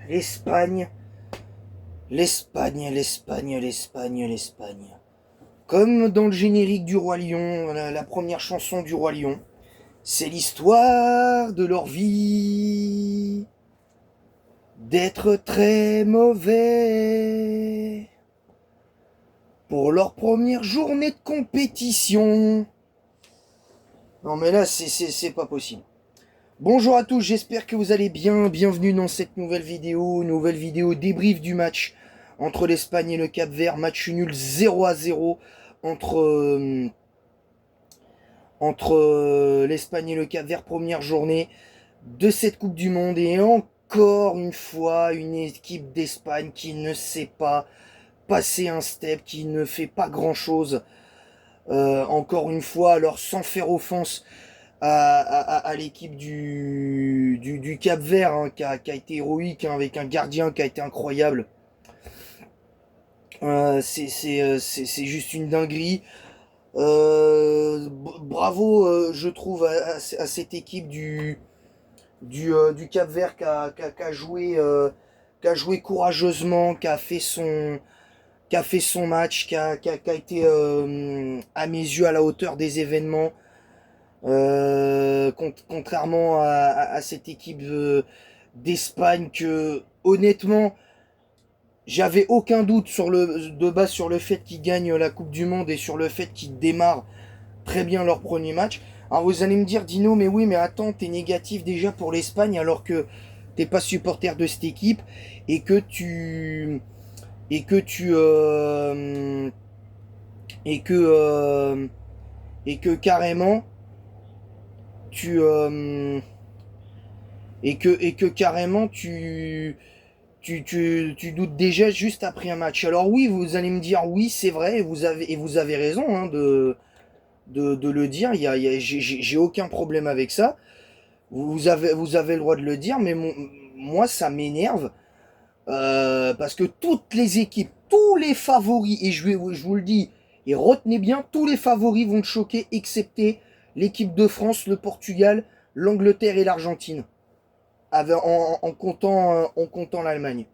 L'Espagne, l'Espagne, l'Espagne, l'Espagne, l'Espagne. Comme dans le générique du Roi Lion, la première chanson du Roi Lion, c'est l'histoire de leur vie, d'être très mauvais pour leur première journée de compétition. Non mais là, c'est pas possible. Bonjour à tous, j'espère que vous allez bien. Bienvenue dans cette nouvelle vidéo débrief du match entre l'Espagne et le Cap-Vert. Match nul 0-0 entre l'Espagne et le Cap-Vert, première journée de cette Coupe du Monde. Et encore une fois, une équipe d'Espagne qui ne sait pas passer un step, qui ne fait pas grand-chose. Encore une fois, alors sans faire offense à l'équipe du Cap-Vert, hein, qui a été héroïque, hein, avec un gardien qui a été incroyable. C'est juste une dinguerie. Bravo, je trouve, à cette équipe du Cap-Vert qui a joué courageusement, qui a fait son match, qui a été, à mes yeux, à la hauteur des événements. Contrairement à cette équipe d'Espagne que, honnêtement, j'avais aucun doute de base sur le fait qu'ils gagnent la Coupe du Monde et sur le fait qu'ils démarrent très bien leur premier match. Alors vous allez me dire, Dino, mais oui, mais attends, t'es négatif déjà pour l'Espagne alors que t'es pas supporter de cette équipe et que tu et que tu et que et que carrément tu et que carrément tu doutes déjà juste après un match. Alors oui, vous allez me dire oui, c'est vrai, et vous avez raison, hein, de le dire. J'ai aucun problème avec ça. Vous avez le droit de le dire, mais moi ça m'énerve, parce que toutes les équipes, tous les favoris, et je vous le dis, et retenez bien, tous les favoris vont te choquer, excepté l'équipe de France, le Portugal, l'Angleterre et l'Argentine, en comptant l'Allemagne.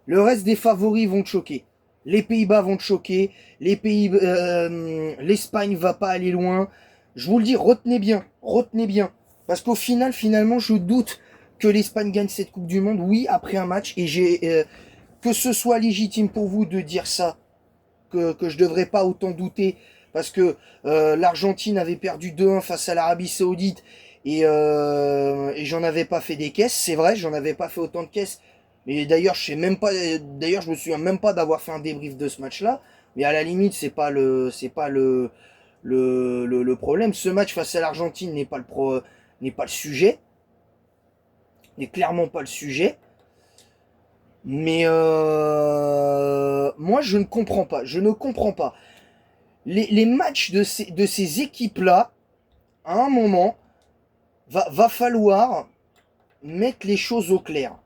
Le reste des favoris vont te choquer. Les Pays-Bas vont te choquer. L'Espagne va pas aller loin. Je vous le dis, retenez bien, retenez bien. Parce qu'au final, finalement, je doute que l'Espagne gagne cette Coupe du Monde. Oui, après un match. Et que ce soit légitime pour vous de dire ça, que je devrais pas autant douter. Parce que l'Argentine avait perdu 2-1 face à l'Arabie Saoudite. Et j'en avais pas fait des caisses. C'est vrai, j'en avais pas fait autant de caisses. Mais d'ailleurs, je sais même pas. D'ailleurs, je me souviens même pas d'avoir fait un débrief de ce match-là. Mais à la limite, c'est pas le problème. Ce match face à l'Argentine n'est pas le sujet, n'est clairement pas le sujet. Mais moi, je ne comprends pas. Je ne comprends pas. Les matchs de ces équipes-là, à un moment, va falloir mettre les choses au clair.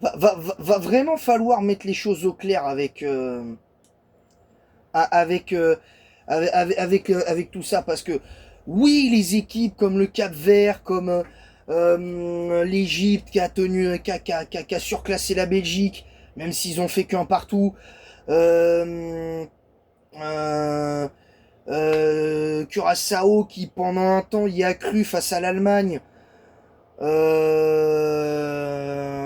Va vraiment falloir mettre les choses au clair avec, avec tout ça, parce que oui, les équipes comme le Cap-Vert, comme l'Égypte qui a tenu, qui a surclassé la Belgique, même s'ils ont fait qu'un partout, euh, euh, Curaçao qui pendant un temps y a cru face à l'Allemagne,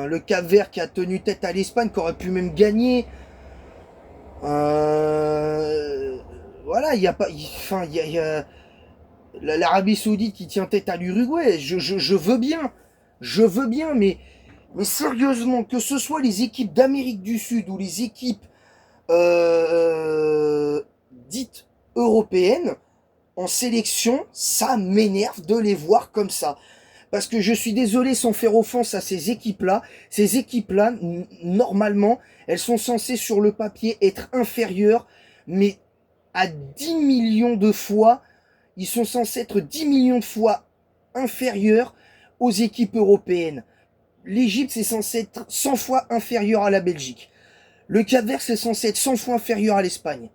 le Cap-Vert qui a tenu tête à l'Espagne, qui aurait pu même gagner. Euh, voilà, il y a pas, enfin, il y a l'Arabie Saoudite qui tient tête à l'Uruguay. Je veux bien, mais sérieusement, que ce soit les équipes d'Amérique du Sud ou les équipes dites européennes en sélection, ça m'énerve de les voir comme ça. Parce que je suis désolé, sans faire offense à ces équipes-là, normalement, elles sont censées sur le papier être inférieures, mais à 10 millions de fois, ils sont censés être 10 millions de fois inférieurs aux équipes européennes. L'Égypte, c'est censé être 100 fois inférieur à la Belgique. Le Cap-Vert, c'est censé être 100 fois inférieur à l'Espagne.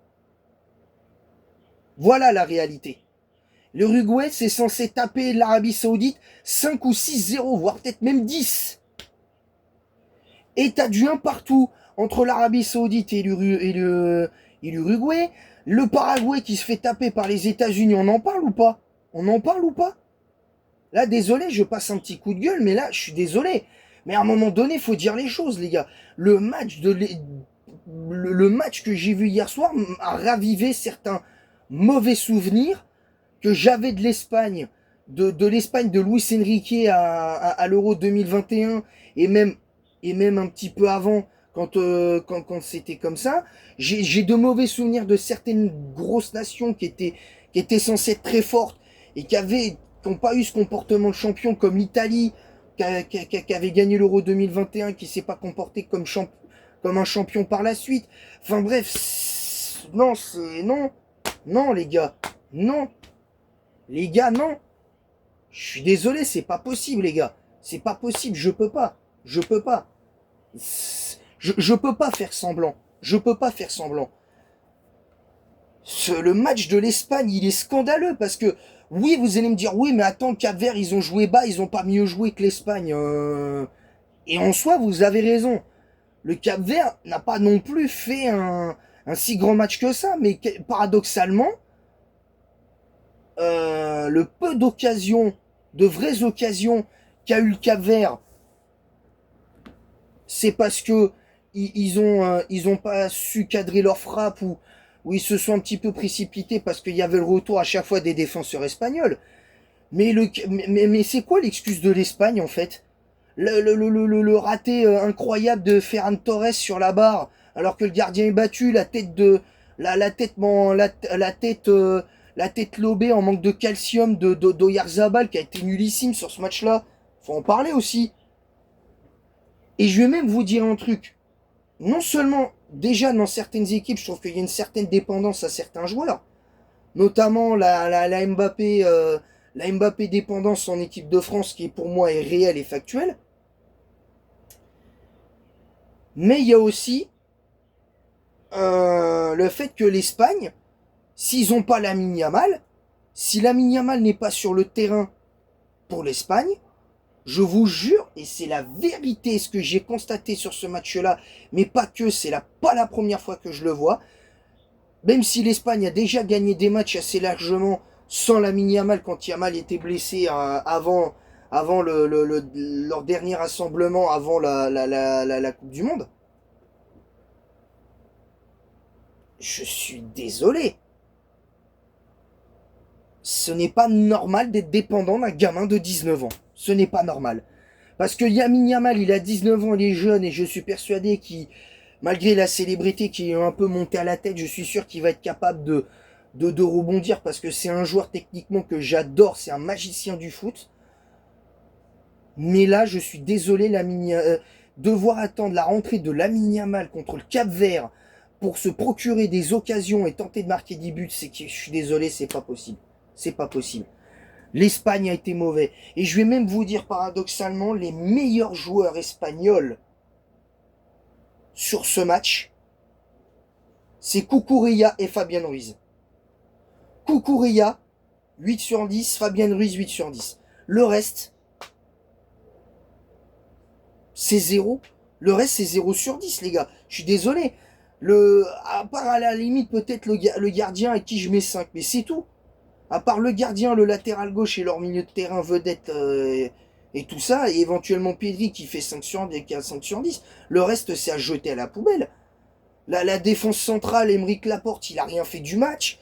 Voilà la réalité. L'Uruguay, c'est censé taper l'Arabie Saoudite 5 ou 6-0, voire peut-être même 10. Et t'as du un partout entre l'Arabie Saoudite et l'Uruguay. Le Paraguay qui se fait taper par les États-Unis, on en parle ou pas? On en parle ou pas? Là, désolé, je passe un petit coup de gueule, mais là, je suis désolé. Mais à un moment donné, il faut dire les choses, les gars. Le match que j'ai vu hier soir a ravivé certains mauvais souvenirs que j'avais de l'Espagne, de l'Espagne de Luis Enrique à l'Euro 2021 et même, et même un petit peu avant quand c'était comme ça. J'ai de mauvais souvenirs de certaines grosses nations qui étaient censées être très fortes et qui n'ont pas eu ce comportement de champion comme l'Italie qui avait gagné l'Euro 2021, qui s'est pas comporté comme un champion par la suite. Enfin bref, non, non les gars, non. Les gars, non. Je suis désolé, c'est pas possible, les gars. C'est pas possible, je peux pas. Je peux pas. Je peux pas faire semblant. Je peux pas faire semblant. Le match de l'Espagne, il est scandaleux parce que, oui, vous allez me dire, oui, mais attends, le Cap-Vert, ils ont joué bas, ils ont pas mieux joué que l'Espagne. Et en soi, vous avez raison. Le Cap-Vert n'a pas non plus fait un si grand match que ça, mais paradoxalement, le peu d'occasions, de vraies occasions qu'a eu le Cap-Vert, c'est parce que ils ont pas su cadrer leur frappe ou ils se sont un petit peu précipités parce qu'il y avait le retour à chaque fois des défenseurs espagnols. Mais c'est quoi l'excuse de l'Espagne en fait? Le raté incroyable de Ferran Torres sur la barre alors que le gardien est battu, la tête lobée en manque de calcium d'Oyarzabal qui a été nullissime sur ce match-là. Faut en parler aussi. Et je vais même vous dire un truc. Non seulement, déjà dans certaines équipes, je trouve qu'il y a une certaine dépendance à certains joueurs, notamment la Mbappé dépendance en équipe de France qui pour moi est réelle et factuelle. Mais il y a aussi le fait que l'Espagne, s'ils n'ont pas Lamine Yamal, si Lamine Yamal n'est pas sur le terrain pour l'Espagne, je vous jure, et c'est la vérité, ce que j'ai constaté sur ce match-là, mais pas que, pas la première fois que je le vois, même si l'Espagne a déjà gagné des matchs assez largement sans Lamine Yamal quand Yamal était blessé avant leur dernier rassemblement avant la Coupe du Monde. Je suis désolé. Ce n'est pas normal d'être dépendant d'un gamin de 19 ans. Ce n'est pas normal. Parce que Lamine Yamal, il a 19 ans, il est jeune, et je suis persuadé qu'il, malgré la célébrité qui est un peu montée à la tête, je suis sûr qu'il va être capable de rebondir, parce que c'est un joueur techniquement que j'adore, c'est un magicien du foot. Mais là, je suis désolé, devoir attendre la rentrée de Lamine Yamal contre le Cap-Vert pour se procurer des occasions et tenter de marquer des buts, je suis désolé, c'est pas possible. C'est pas possible. L'Espagne a été mauvais. Et je vais même vous dire paradoxalement, les meilleurs joueurs espagnols sur ce match, c'est Cucurella et Fabien Ruiz. Cucurella, 8 sur 10, Fabien Ruiz, 8 sur 10. Le reste, c'est 0. Le reste, c'est 0 sur 10, les gars. Je suis désolé. À part à la limite, peut-être le gardien à qui je mets 5, mais c'est tout. À part le gardien, le latéral gauche et leur milieu de terrain vedette et tout ça, et éventuellement Pedri qui fait 5 sur 10, qui a 5 sur 10, le reste c'est à jeter à la poubelle. La défense centrale, Aymeric Laporte, il a rien fait du match.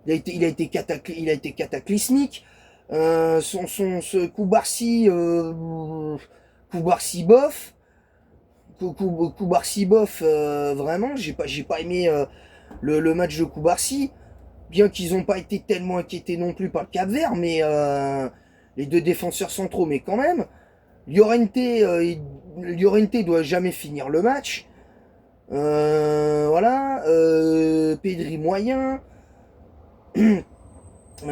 Il a été cataclysmique. Ce Koubarsi bof. Koubarsi bof, vraiment, j'ai pas aimé le match de Koubarsi. Bien qu'ils n'ont pas été tellement inquiétés non plus par le Cap-Vert, mais les deux défenseurs centraux, mais quand même. Llorente doit jamais finir le match. Voilà. Pedri moyen.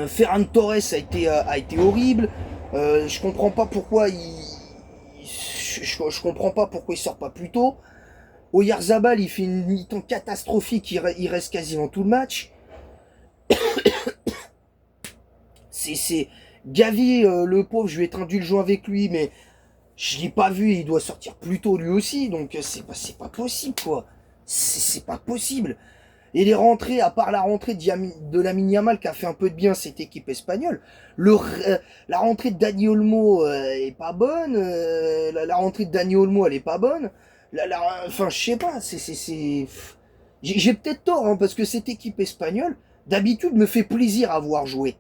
Ferran Torres a été horrible. Je comprends pas pourquoi je comprends pas pourquoi il sort pas plus tôt. Oyarzabal, il fait une mi-temps catastrophique, il reste quasiment tout le match. C'est Gavi, le pauvre, je vais être indulgent avec lui, mais Je l'ai pas vu, il doit sortir plus tôt lui aussi, donc c'est pas possible, quoi. C'est pas possible. Et les rentrées, à part la rentrée de Lamine Yamal qui a fait un peu de bien cette équipe espagnole, la rentrée de Dani Olmo est pas bonne, la rentrée de Dani Olmo elle est pas bonne, enfin je sais pas, j'ai peut-être tort, hein, parce que cette équipe espagnole, d'habitude me fait plaisir à voir jouer.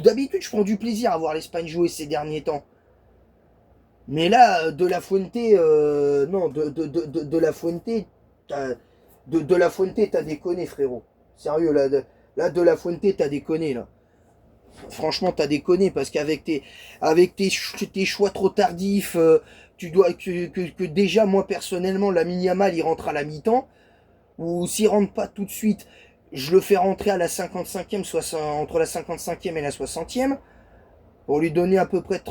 D'habitude je prends du plaisir à voir l'Espagne jouer ces derniers temps. Mais là, De La Fuente, non, de La Fuente, t'as- de La Fuente, t'as déconné, frérot. Sérieux, là, De La Fuente, t'as déconné, là. Franchement, t'as déconné, parce qu'avec tes choix trop tardifs, tu dois, que déjà, moi, personnellement, la Yamal, il rentre à la mi-temps, ou s'il rentre pas tout de suite, je le fais rentrer à la 55e, entre la 55e et la 60e, pour lui donner à peu près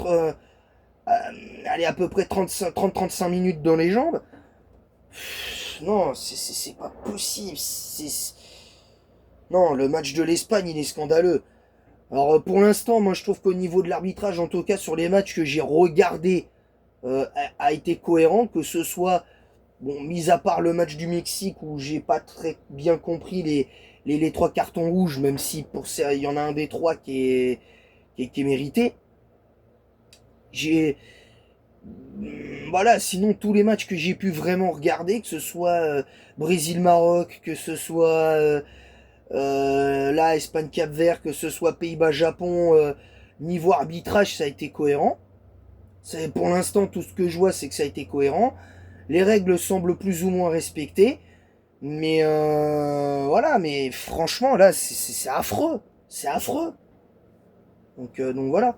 allez, à peu près 30-35 minutes dans les jambes. Non, c'est pas possible. Non, le match de l'Espagne, il est scandaleux. Alors, pour l'instant, moi, je trouve qu'au niveau de l'arbitrage, en tout cas sur les matchs que j'ai regardés, a été cohérent, que ce soit, bon, mis à part le match du Mexique où j'ai pas très bien compris les trois cartons rouges, même si pour ça, il y en a un des trois qui est mérité. J'ai, voilà, sinon tous les matchs que j'ai pu vraiment regarder, que ce soit Brésil-Maroc, que ce soit là Espagne-Cap-Vert, que ce soit Pays-Bas-Japon, niveau arbitrage, ça a été cohérent. Pour l'instant, tout ce que je vois, c'est que ça a été cohérent. Les règles semblent plus ou moins respectées. Mais voilà, mais franchement, là, c'est affreux. C'est affreux. Donc voilà.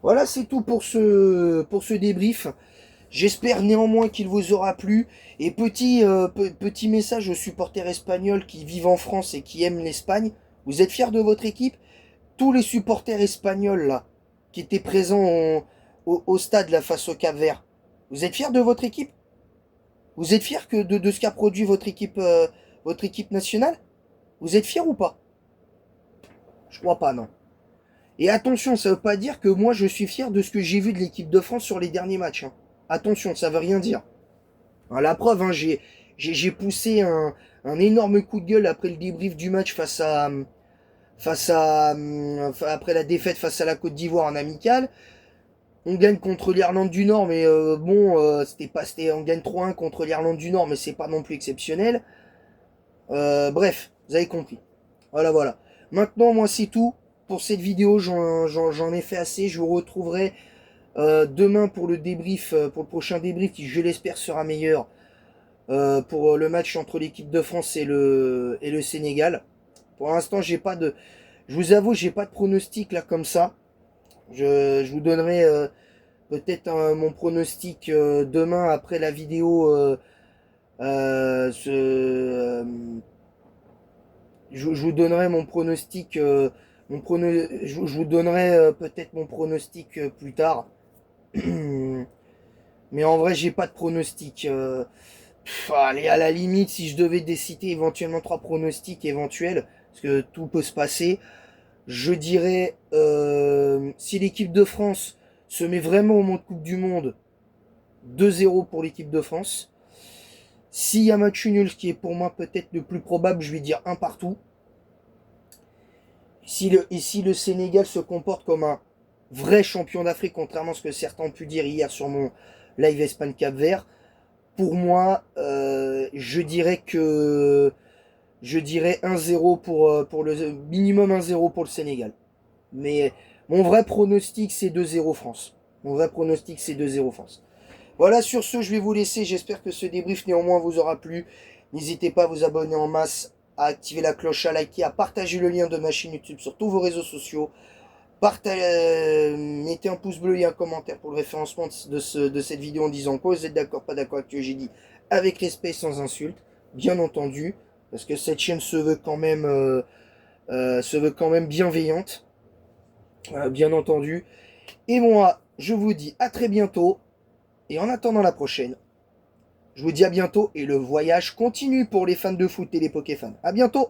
Voilà, c'est tout pour ce débrief. J'espère néanmoins qu'il vous aura plu. Et petit message aux supporters espagnols qui vivent en France et qui aiment l'Espagne. Vous êtes fiers de votre équipe? Tous les supporters espagnols là, qui étaient présents au stade là, face au Cap-Vert, vous êtes fiers de votre équipe? Vous êtes fiers de ce qu'a produit votre équipe nationale? Vous êtes fiers ou pas? Je crois pas, non. Et attention, ça veut pas dire que moi je suis fier de ce que j'ai vu de l'équipe de France sur les derniers matchs, hein. Attention, ça veut rien dire. Hein, la preuve, hein, j'ai poussé un énorme coup de gueule après le débrief du match après la défaite face à la Côte d'Ivoire en amical. On gagne contre l'Irlande du Nord, mais bon, on gagne 3-1 contre l'Irlande du Nord, mais c'est pas non plus exceptionnel. Bref, vous avez compris. Voilà, voilà. Maintenant, moi, c'est tout. Pour cette vidéo, j'en ai fait assez. Je vous retrouverai demain pour le débrief, pour le prochain débrief qui, je l'espère, sera meilleur pour le match entre l'équipe de France et le Sénégal. Pour l'instant, je vous avoue, j'ai pas de pronostic là comme ça. Je vous donnerai peut-être mon pronostic demain après la vidéo. Je vous donnerai mon pronostic. Je vous donnerai peut-être mon pronostic plus tard. Mais en vrai, j'ai pas de pronostic. Allez, à la limite, si je devais décider éventuellement trois pronostics éventuels, parce que tout peut se passer, je dirais si l'équipe de France se met vraiment au monde Coupe du Monde, 2-0 pour l'équipe de France. S'il y a match nul, ce qui est pour moi peut-être le plus probable, je vais dire un partout. Et si le Sénégal se comporte comme un vrai champion d'Afrique, contrairement à ce que certains ont pu dire hier sur mon live Espagne Cap Vert, pour moi, je dirais 1-0 pour le minimum 1-0 pour le Sénégal. Mais mon vrai pronostic, c'est 2-0 France. Mon vrai pronostic, c'est 2-0 France. Voilà, sur ce, je vais vous laisser. J'espère que ce débrief néanmoins vous aura plu. N'hésitez pas à vous abonner en masse, à activer la cloche, à liker, à partager le lien de ma chaîne YouTube sur tous vos réseaux sociaux. Mettez un pouce bleu et un commentaire pour le référencement de cette vidéo en disant quoi vous êtes d'accord, pas d'accord avec ce que j'ai dit, avec respect, sans insulte, bien entendu, parce que cette chaîne se veut quand même bienveillante, bien entendu. Et moi, je vous dis à très bientôt, et en attendant la prochaine, je vous dis à bientôt, et le voyage continue pour les fans de foot et les Pokéfans. À bientôt!